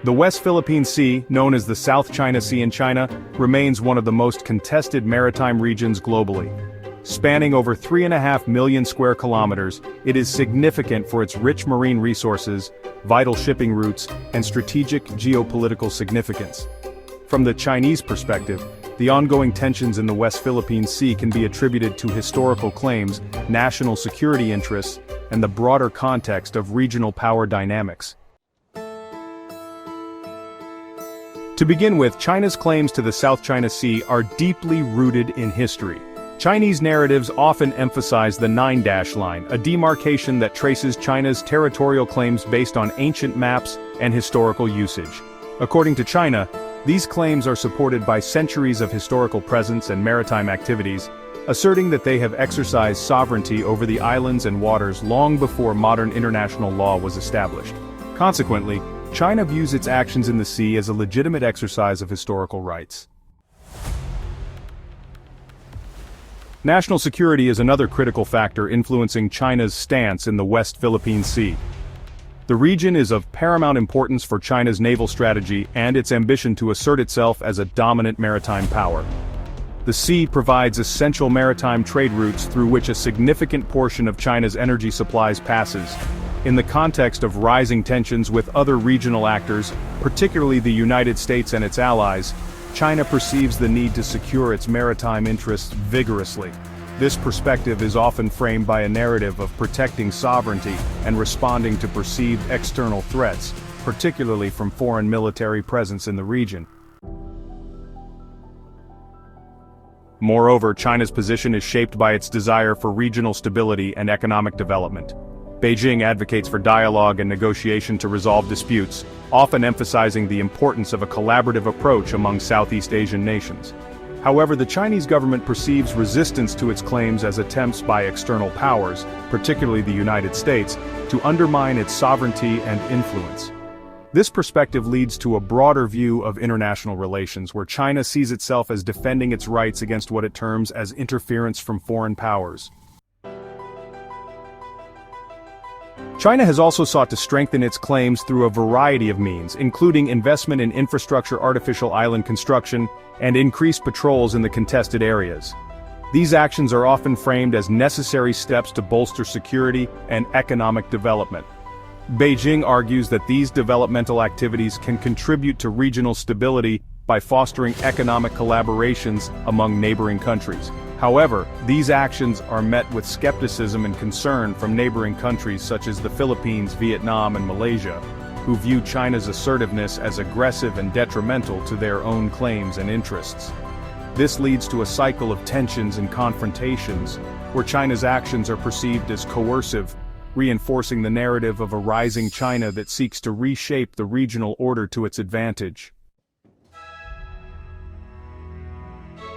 The West Philippine Sea, known as the South China Sea in China, remains one of the most contested maritime regions globally. Spanning over 3.5 million square kilometers, it is significant for its rich marine resources, vital shipping routes, and strategic geopolitical significance. From the Chinese perspective, the ongoing tensions in the West Philippine Sea can be attributed to historical claims, national security interests, and the broader context of regional power dynamics. To begin with, China's claims to the South China Sea are deeply rooted in history. Chinese narratives often emphasize the Nine-Dash Line, a demarcation that traces China's territorial claims based on ancient maps and historical usage. According to China, these claims are supported by centuries of historical presence and maritime activities, asserting that they have exercised sovereignty over the islands and waters long before modern international law was established. Consequently, China views its actions in the sea as a legitimate exercise of historical rights. National security is another critical factor influencing China's stance in the West Philippine Sea. The region is of paramount importance for China's naval strategy and its ambition to assert itself as a dominant maritime power. The sea provides essential maritime trade routes through which a significant portion of China's energy supplies passes. In the context of rising tensions with other regional actors, particularly the United States and its allies, China perceives the need to secure its maritime interests vigorously. This perspective is often framed by a narrative of protecting sovereignty and responding to perceived external threats, particularly from foreign military presence in the region. Moreover, China's position is shaped by its desire for regional stability and economic development. Beijing advocates for dialogue and negotiation to resolve disputes, often emphasizing the importance of a collaborative approach among Southeast Asian nations. However, the Chinese government perceives resistance to its claims as attempts by external powers, particularly the United States, to undermine its sovereignty and influence. This perspective leads to a broader view of international relations where China sees itself as defending its rights against what it terms as interference from foreign powers. China has also sought to strengthen its claims through a variety of means, including investment in infrastructure, artificial island construction, and increased patrols in the contested areas. These actions are often framed as necessary steps to bolster security and economic development. Beijing argues that these developmental activities can contribute to regional stability by fostering economic collaborations among neighboring countries. However, these actions are met with skepticism and concern from neighboring countries such as the Philippines, Vietnam, and Malaysia, who view China's assertiveness as aggressive and detrimental to their own claims and interests. This leads to a cycle of tensions and confrontations, where China's actions are perceived as coercive, reinforcing the narrative of a rising China that seeks to reshape the regional order to its advantage.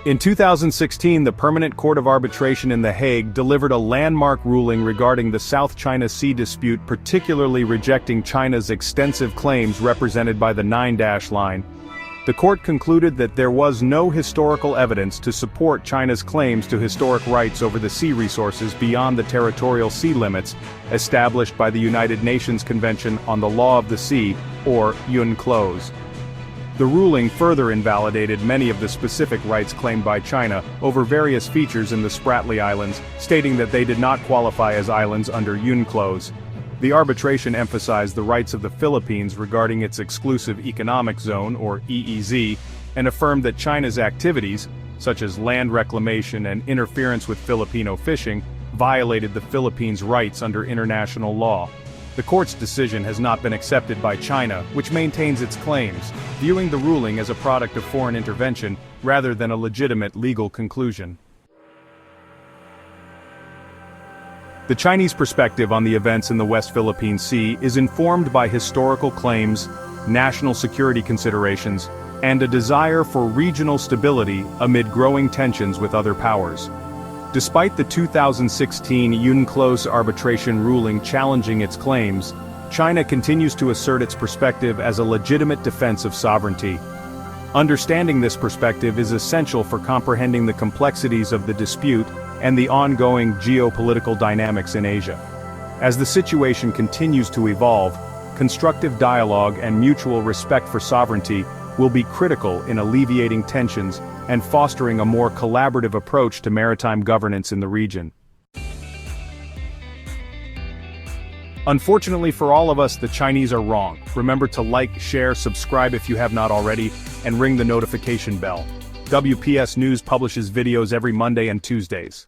In 2016, the Permanent Court of Arbitration in The Hague delivered a landmark ruling regarding the South China Sea dispute, particularly rejecting China's extensive claims represented by the Nine-Dash Line. The court concluded that there was no historical evidence to support China's claims to historic rights over the sea resources beyond the territorial sea limits established by the United Nations Convention on the Law of the Sea, or UNCLOS. The ruling further invalidated many of the specific rights claimed by China over various features in the Spratly Islands, stating that they did not qualify as islands under UNCLOS. The arbitration emphasized the rights of the Philippines regarding its exclusive economic zone, or EEZ, and affirmed that China's activities, such as land reclamation and interference with Filipino fishing, violated the Philippines' rights under international law. The court's decision has not been accepted by China, which maintains its claims, viewing the ruling as a product of foreign intervention rather than a legitimate legal conclusion. The Chinese perspective on the events in the West Philippine Sea is informed by historical claims, national security considerations, and a desire for regional stability amid growing tensions with other powers. Despite the 2016 UNCLOS arbitration ruling challenging its claims, China continues to assert its perspective as a legitimate defense of sovereignty. Understanding this perspective is essential for comprehending the complexities of the dispute and the ongoing geopolitical dynamics in Asia. As the situation continues to evolve, constructive dialogue and mutual respect for sovereignty will be critical in alleviating tensions and fostering a more collaborative approach to maritime governance in the region. Unfortunately for all of us, the Chinese are wrong. Remember to like, share, subscribe if you have not already, and ring the notification bell. WPS News publishes videos every Monday and Tuesdays.